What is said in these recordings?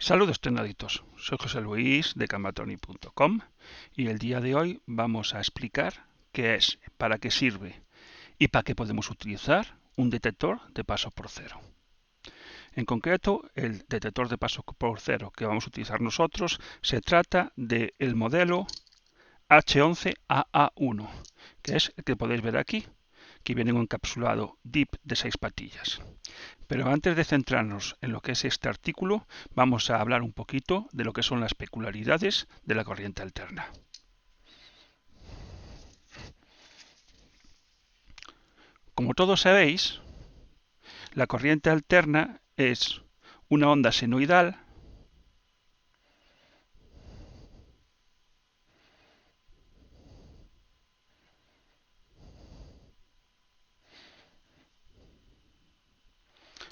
Saludos tecnoditos, soy José Luis de Canvatronic.com y el día de hoy vamos a explicar qué es, para qué sirve y para qué podemos utilizar un detector de paso por cero. En concreto, el detector de paso por cero que vamos a utilizar nosotros se trata del modelo H11AA1, que es el que podéis ver aquí, que viene en un encapsulado DIP de 6 patillas. Pero antes de centrarnos en lo que es este artículo, vamos a hablar un poquito de lo que son las peculiaridades de la corriente alterna. Como todos sabéis, la corriente alterna es una onda senoidal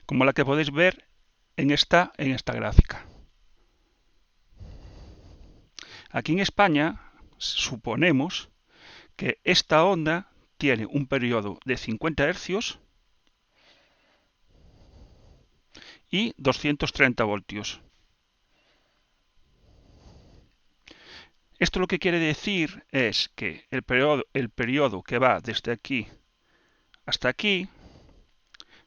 como la que podéis ver en esta gráfica. Aquí en España suponemos que esta onda tiene un periodo de 50 Hz y 230 voltios. Esto lo que quiere decir es que el periodo que va desde aquí hasta aquí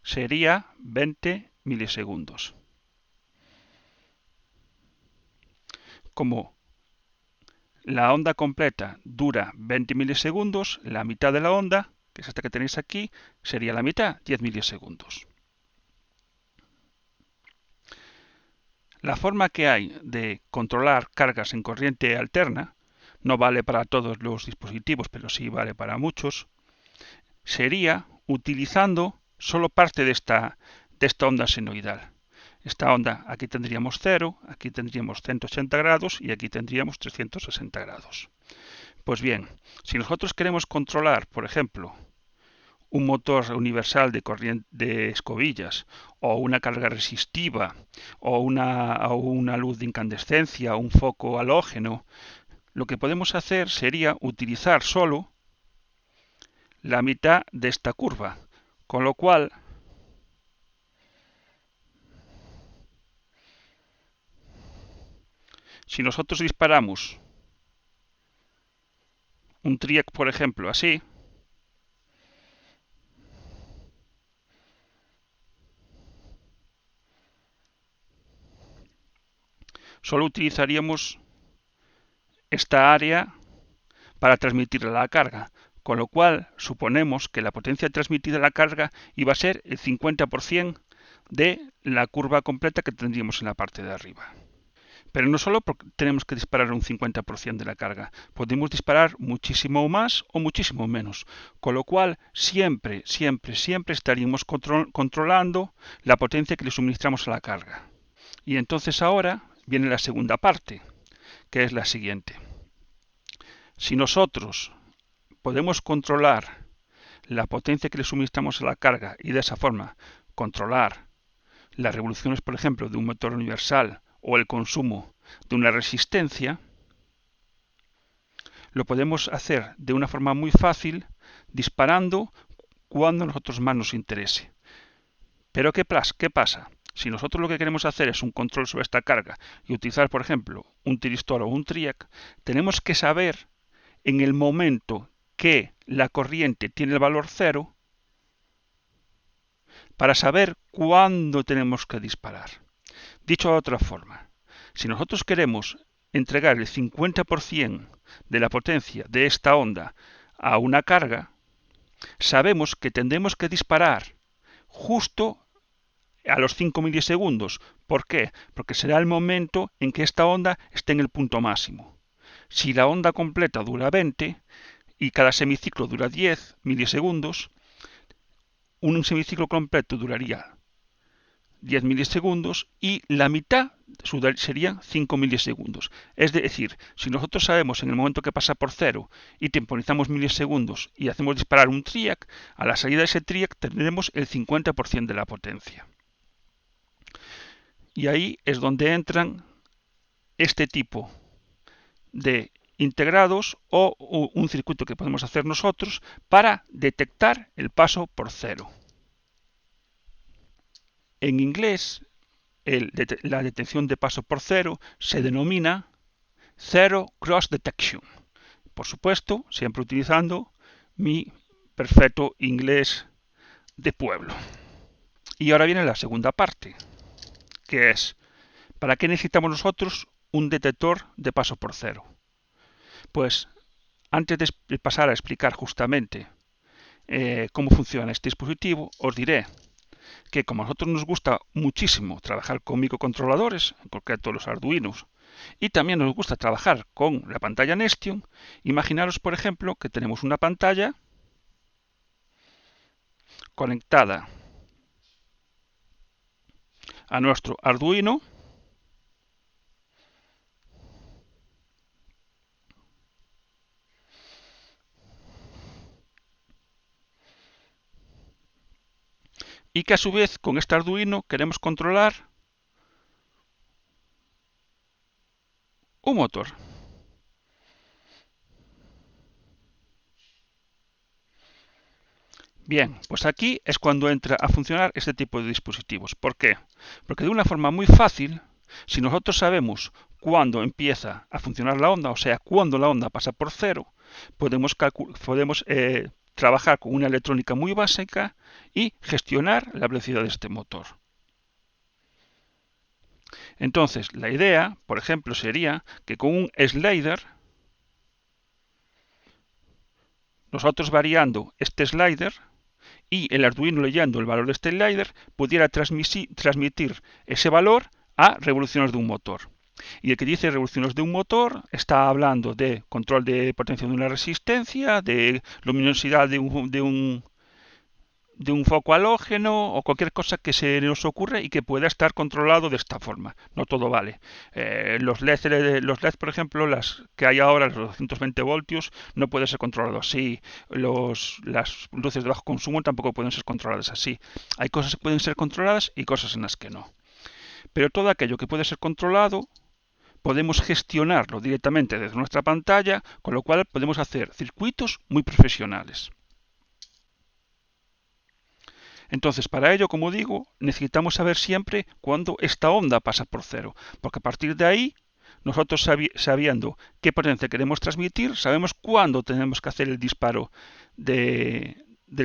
sería 20 milisegundos. Como la onda completa dura 20 milisegundos, la mitad de la onda, que es esta que tenéis aquí, sería la mitad, 10 milisegundos. La forma que hay de controlar cargas en corriente alterna, no vale para todos los dispositivos, pero sí vale para muchos, sería utilizando solo parte de esta onda senoidal. Esta onda, aquí tendríamos 0, aquí tendríamos 180 grados y aquí tendríamos 360 grados. Pues bien, si nosotros queremos controlar, por ejemplo, un motor universal de escobillas o una carga resistiva o una luz de incandescencia o un foco halógeno, lo que podemos hacer sería utilizar solo la mitad de esta curva, con lo cual si nosotros disparamos un TRIAC, por ejemplo, así, solo utilizaríamos esta área para transmitir la carga, con lo cual suponemos que la potencia transmitida a la carga iba a ser el 50% de la curva completa que tendríamos en la parte de arriba. Pero no solo tenemos que disparar un 50% de la carga, podemos disparar muchísimo más o muchísimo menos, con lo cual siempre estaríamos controlando la potencia que le suministramos a la carga. Y entonces ahora viene la segunda parte, que es la siguiente. Si nosotros podemos controlar la potencia que le suministramos a la carga y de esa forma controlar las revoluciones, por ejemplo, de un motor universal o el consumo de una resistencia, lo podemos hacer de una forma muy fácil disparando cuando a nosotros más nos interese. Pero ¿qué pasa? Si nosotros lo que queremos hacer es un control sobre esta carga y utilizar, por ejemplo, un tiristor o un TRIAC, tenemos que saber en el momento que la corriente tiene el valor 0 para saber cuándo tenemos que disparar. Dicho de otra forma, si nosotros queremos entregar el 50% de la potencia de esta onda a una carga, sabemos que tendremos que disparar justo a los 5 milisegundos. ¿Por qué? Porque será el momento en que esta onda esté en el punto máximo. Si la onda completa dura 20 y cada semiciclo dura 10 milisegundos, un semiciclo completo duraría 10 milisegundos y la mitad serían 5 milisegundos. Es decir, si nosotros sabemos en el momento que pasa por 0 y temporizamos milisegundos y hacemos disparar un TRIAC, a la salida de ese TRIAC tendremos el 50% de la potencia. Y ahí es donde entran este tipo de integrados o un circuito que podemos hacer nosotros para detectar el paso por 0. En inglés la detección de paso por cero se denomina Zero Cross Detection. Por supuesto, siempre utilizando mi perfecto inglés de pueblo. Y ahora viene la segunda parte, que es, ¿para qué necesitamos nosotros un detector de paso por cero? Pues antes de pasar a explicar justamente cómo funciona este dispositivo, os diré que como a nosotros nos gusta muchísimo trabajar con microcontroladores, en concreto los Arduinos, y también nos gusta trabajar con la pantalla Nestion, imaginaros por ejemplo que tenemos una pantalla conectada a nuestro Arduino y que a su vez con este Arduino queremos controlar un motor. Bien, pues aquí es cuando entra a funcionar este tipo de dispositivos. ¿Por qué? Porque de una forma muy fácil, si nosotros sabemos cuándo empieza a funcionar la onda, o sea, cuándo la onda pasa por cero, podemos trabajar con una electrónica muy básica y gestionar la velocidad de este motor. Entonces, la idea, por ejemplo, sería que con un slider, nosotros variando este slider y el Arduino leyendo el valor de este slider, pudiera transmitir ese valor a revoluciones de un motor. Y el que dice revoluciones de un motor está hablando de control de potencia de una resistencia, de luminosidad de un foco halógeno o cualquier cosa que se nos ocurra y que pueda estar controlado de esta forma. No todo vale. Los LED, por ejemplo, las que hay ahora, los 220 voltios, no puede ser controlado así. Las luces de bajo consumo tampoco pueden ser controladas así. Hay cosas que pueden ser controladas y cosas en las que no. Pero todo aquello que puede ser controlado podemos gestionarlo directamente desde nuestra pantalla, con lo cual podemos hacer circuitos muy profesionales. Entonces, para ello, como digo, necesitamos saber siempre cuándo esta onda pasa por cero, porque a partir de ahí, nosotros sabiendo qué potencia queremos transmitir, sabemos cuándo tenemos que hacer el disparo del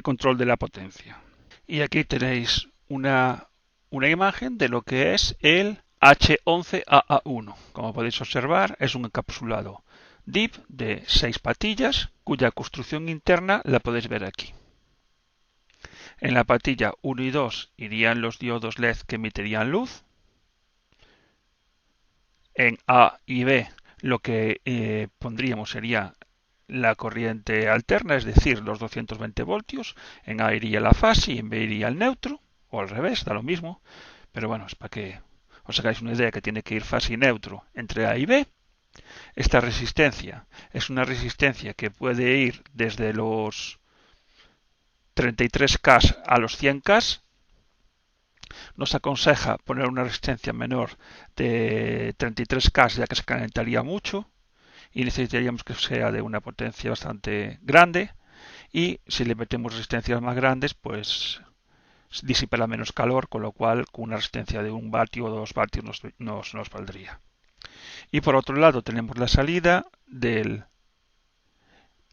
control de la potencia. Y aquí tenéis una imagen de lo que es el H11AA1. Como podéis observar, es un encapsulado DIP de 6 patillas, cuya construcción interna la podéis ver aquí. En la patilla 1 y 2 irían los diodos LED que emitirían luz. En A y B lo que pondríamos sería la corriente alterna, es decir, los 220 voltios. En A iría la fase y en B iría el neutro, o al revés, da lo mismo. Pero bueno, es para que os hagáis una idea que tiene que ir fase y neutro entre A y B. Esta resistencia es una resistencia que puede ir desde los 33K a los 100K. Nos aconseja poner una resistencia menor de 33K ya que se calentaría mucho y necesitaríamos que sea de una potencia bastante grande, y si le metemos resistencias más grandes pues disipará menos calor, con lo cual con una resistencia de 1 vatio o 2 vatios nos valdría. Y por otro lado tenemos la salida del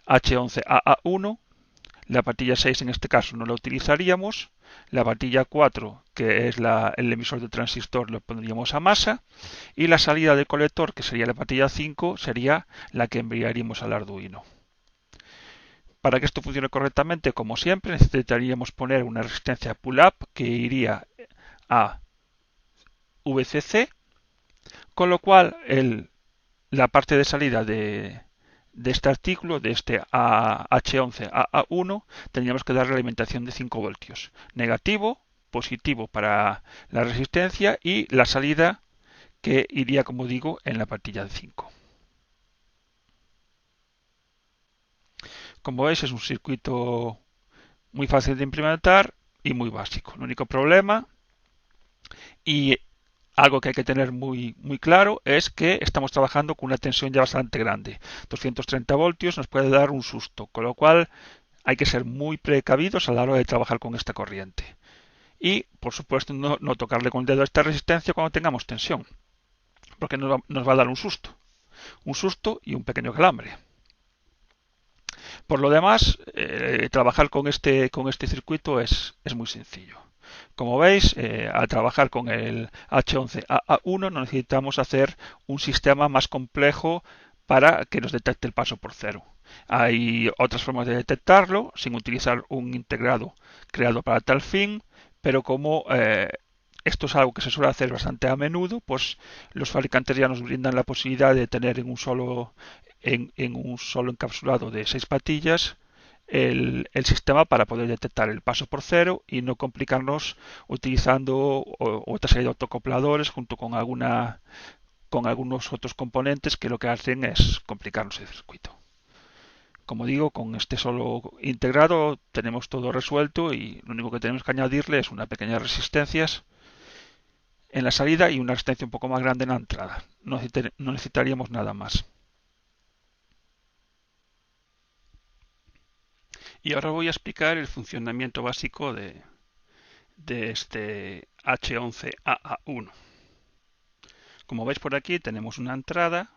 H11AA1. La patilla 6 en este caso no la utilizaríamos. La patilla 4, que es el emisor de transistor, lo pondríamos a masa. Y la salida del colector, que sería la patilla 5, sería la que enviaríamos al Arduino. Para que esto funcione correctamente, como siempre, necesitaríamos poner una resistencia pull-up que iría a VCC, con lo cual la parte de salida de este artículo, de este H11AA1, tendríamos que darle alimentación de 5 voltios. Negativo, positivo para la resistencia y la salida que iría, como digo, en la patilla de 5. Como veis, es un circuito muy fácil de implementar y muy básico. El único problema y algo que hay que tener muy claro es que estamos trabajando con una tensión ya bastante grande. 230 voltios nos puede dar un susto, con lo cual hay que ser muy precavidos a la hora de trabajar con esta corriente. Y, por supuesto, no tocarle con el dedo a esta resistencia cuando tengamos tensión, porque nos va a dar un susto y un pequeño calambre. Por lo demás, trabajar con este circuito es muy sencillo. Como veis, al trabajar con el H11AA1 no necesitamos hacer un sistema más complejo para que nos detecte el paso por cero. Hay otras formas de detectarlo sin utilizar un integrado creado para tal fin, pero como esto es algo que se suele hacer bastante a menudo, pues los fabricantes ya nos brindan la posibilidad de tener en un solo encapsulado de 6 patillas el sistema para poder detectar el paso por cero y no complicarnos utilizando otra serie de autocopladores junto con algunos otros componentes que lo que hacen es complicarnos el circuito. Como digo, con este solo integrado tenemos todo resuelto y lo único que tenemos que añadirle es unas pequeñas resistencias en la salida y una resistencia un poco más grande en la entrada. No necesitaríamos nada más. Y ahora voy a explicar el funcionamiento básico de este H11AA1. Como veis por aquí tenemos una entrada,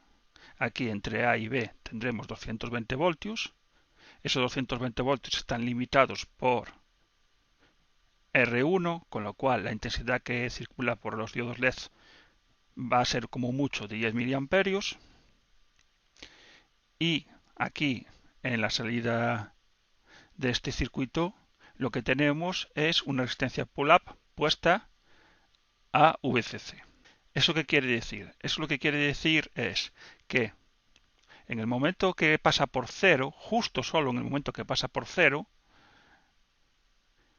aquí entre A y B tendremos 220 voltios, esos 220 voltios están limitados por R1, con lo cual la intensidad que circula por los diodos LED va a ser como mucho de 10 miliamperios, y aquí en la salida de este circuito lo que tenemos es una resistencia pull-up puesta a VCC. ¿Eso qué quiere decir? Eso lo que quiere decir es que en el momento que pasa por cero, justo solo en el momento que pasa por cero,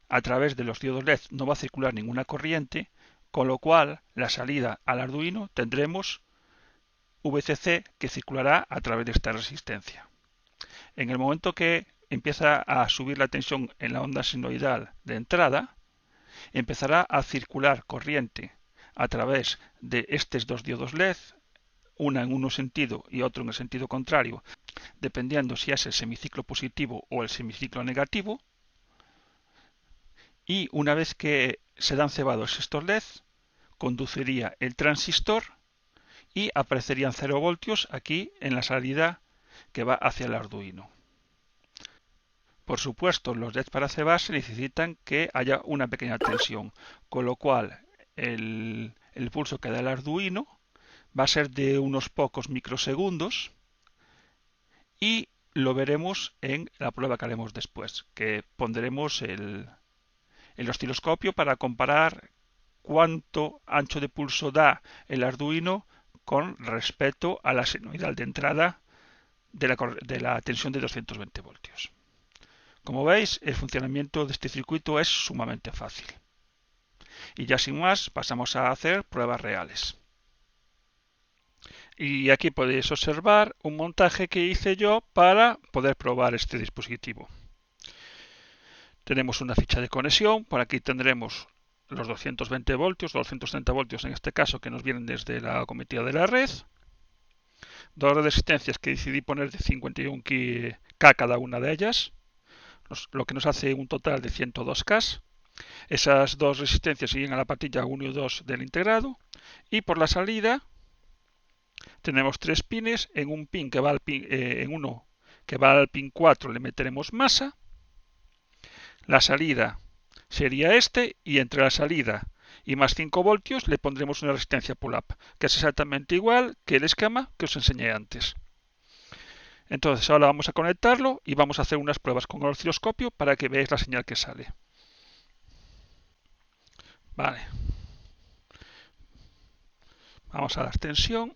a través de los diodos LED no va a circular ninguna corriente, con lo cual la salida al Arduino tendremos VCC que circulará a través de esta resistencia. En el momento que empieza a subir la tensión en la onda sinoidal de entrada, empezará a circular corriente a través de estos dos diodos LED, una en un sentido y otro en el sentido contrario, dependiendo si es el semiciclo positivo o el semiciclo negativo. Y una vez que se dan cebados estos LED, conduciría el transistor y aparecerían 0 voltios aquí en la salida que va hacia el Arduino. Por supuesto, los LEDs para cebarse necesitan que haya una pequeña tensión, con lo cual el pulso que da el Arduino va a ser de unos pocos microsegundos y lo veremos en la prueba que haremos después, que pondremos el osciloscopio para comparar cuánto ancho de pulso da el Arduino con respecto a la senoidal de entrada de la tensión de 220 voltios. Como veis, el funcionamiento de este circuito es sumamente fácil. Y ya sin más, pasamos a hacer pruebas reales. Y aquí podéis observar un montaje que hice yo para poder probar este dispositivo. Tenemos una ficha de conexión, por aquí tendremos los 220 voltios, 230 voltios en este caso, que nos vienen desde la cometida de la red. Dos resistencias que decidí poner de 51K cada una de ellas, lo que nos hace un total de 102K. Esas dos resistencias siguen a la patilla 1 y 2 del integrado. Y por la salida tenemos tres pines. En un pin que va al pin, en uno que va al pin 4 le meteremos masa. La salida sería este y entre la salida y más 5 voltios le pondremos una resistencia pull-up, que es exactamente igual que el esquema que os enseñé antes. Entonces ahora vamos a conectarlo y vamos a hacer unas pruebas con el osciloscopio para que veáis la señal que sale. Vale. Vamos a dar tensión.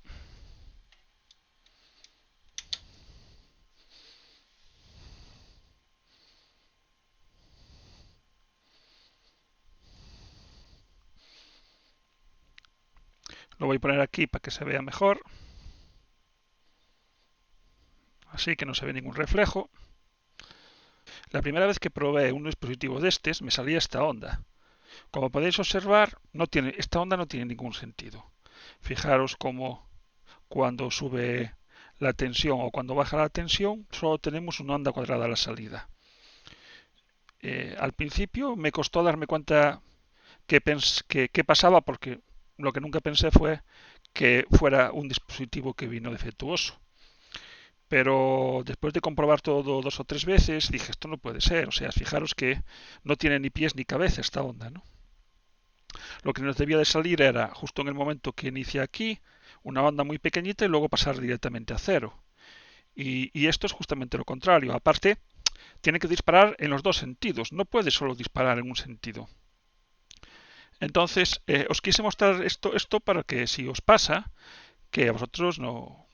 Lo voy a poner aquí para que se vea mejor. Así que no se ve ningún reflejo. La primera vez que probé un dispositivo de estos me salía esta onda. Como podéis observar, esta onda no tiene ningún sentido. Fijaros cómo cuando sube la tensión o cuando baja la tensión solo tenemos una onda cuadrada a la salida. Al principio me costó darme cuenta qué pasaba, porque lo que nunca pensé fue que fuera un dispositivo que vino defectuoso. Pero después de comprobar todo 2 o 3 veces, dije, esto no puede ser. O sea, fijaros que no tiene ni pies ni cabeza esta onda, ¿no? Lo que nos debía de salir era, justo en el momento que inicia aquí, una onda muy pequeñita y luego pasar directamente a cero. Y esto es justamente lo contrario. Aparte, tiene que disparar en los dos sentidos. No puede solo disparar en un sentido. Entonces, os quise mostrar esto para que si os pasa, que a vosotros no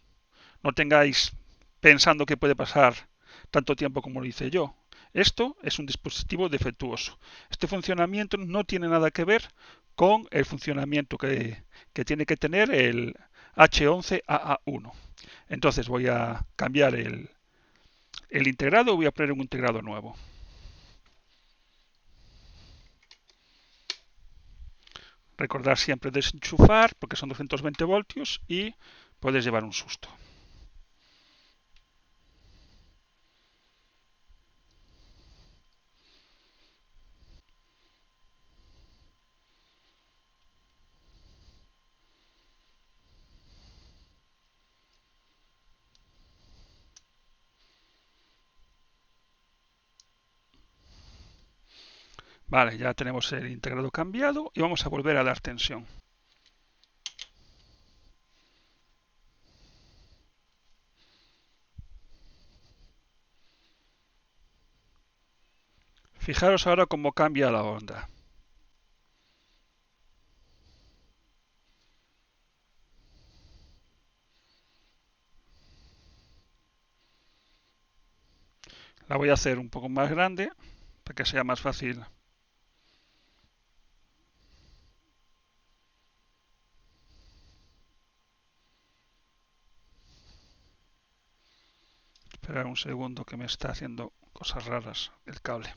tengáis pensando que puede pasar tanto tiempo como lo hice yo. Esto es un dispositivo defectuoso. Este funcionamiento no tiene nada que ver con el funcionamiento que tiene que tener el H11AA1. Entonces voy a cambiar el integrado, voy a poner un integrado nuevo. Recordar siempre desenchufar porque son 220 voltios y puedes llevar un susto. Vale, ya tenemos el integrado cambiado y vamos a volver a dar tensión. Fijaros ahora cómo cambia la onda. La voy a hacer un poco más grande para que sea más fácil. Esperar un segundo que me está haciendo cosas raras el cable.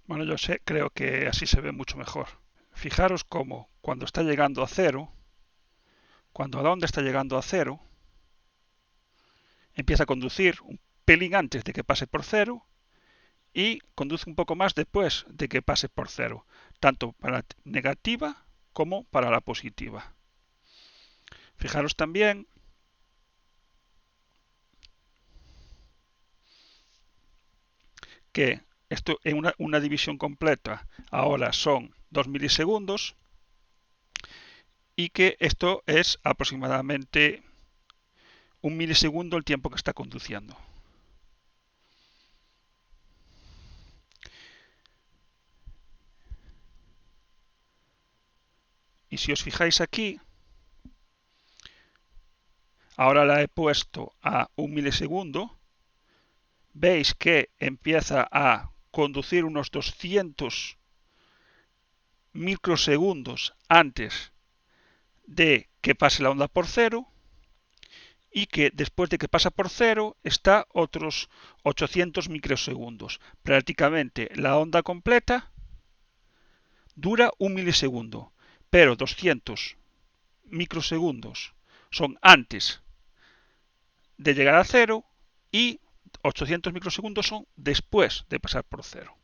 Bueno, yo sé, creo que así se ve mucho mejor. Fijaros cómo cuando está llegando a cero, cuando la onda está llegando a cero, empieza a conducir un pelín antes de que pase por cero y conduce un poco más después de que pase por cero, tanto para la negativa como para la positiva. Fijaros también que esto en una división completa ahora son 2 milisegundos y que esto es aproximadamente 1 milisegundo el tiempo que está conduciendo. Y si os fijáis aquí, ahora la he puesto a 1 milisegundo, veis que empieza a conducir unos 200 microsegundos antes de que pase la onda por cero y que después de que pasa por cero está otros 800 microsegundos. Prácticamente la onda completa dura 1 milisegundo, pero 200 microsegundos son antes de llegar a cero y 800 microsegundos son después de pasar por cero.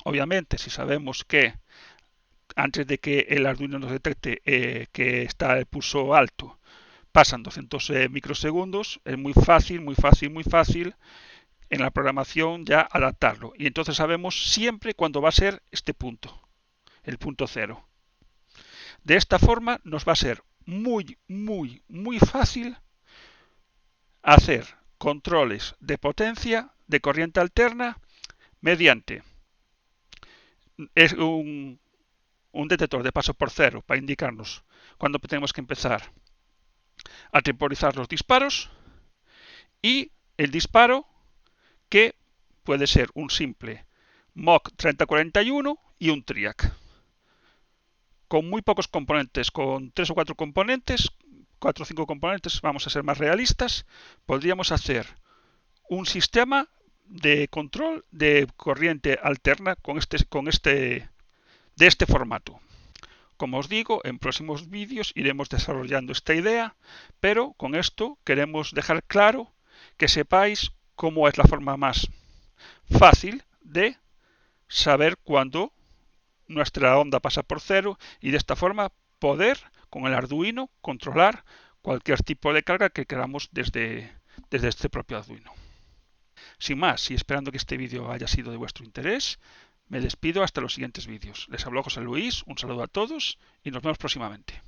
Obviamente, si sabemos que antes de que el Arduino nos detecte que está el pulso alto, pasan 200 microsegundos, es muy fácil, muy fácil, muy fácil en la programación ya adaptarlo. Y entonces sabemos siempre cuándo va a ser este punto, el punto cero. De esta forma nos va a ser muy, muy, muy fácil hacer controles de potencia, de corriente alterna, mediante es un detector de paso por cero para indicarnos cuándo tenemos que empezar a temporizar los disparos y el disparo que puede ser un simple MOC 3041 y un TRIAC. Con muy pocos componentes, con 3 o 4 componentes, 4 o 5 componentes, vamos a ser más realistas, podríamos hacer un sistema de control de corriente alterna de este formato. Como os digo, en próximos vídeos iremos desarrollando esta idea, pero con esto queremos dejar claro que sepáis cómo es la forma más fácil de saber cuándo nuestra onda pasa por cero y de esta forma poder con el Arduino controlar cualquier tipo de carga que queramos desde este propio Arduino. Sin más, y esperando que este vídeo haya sido de vuestro interés, me despido hasta los siguientes vídeos. Les habló José Luis, un saludo a todos y nos vemos próximamente.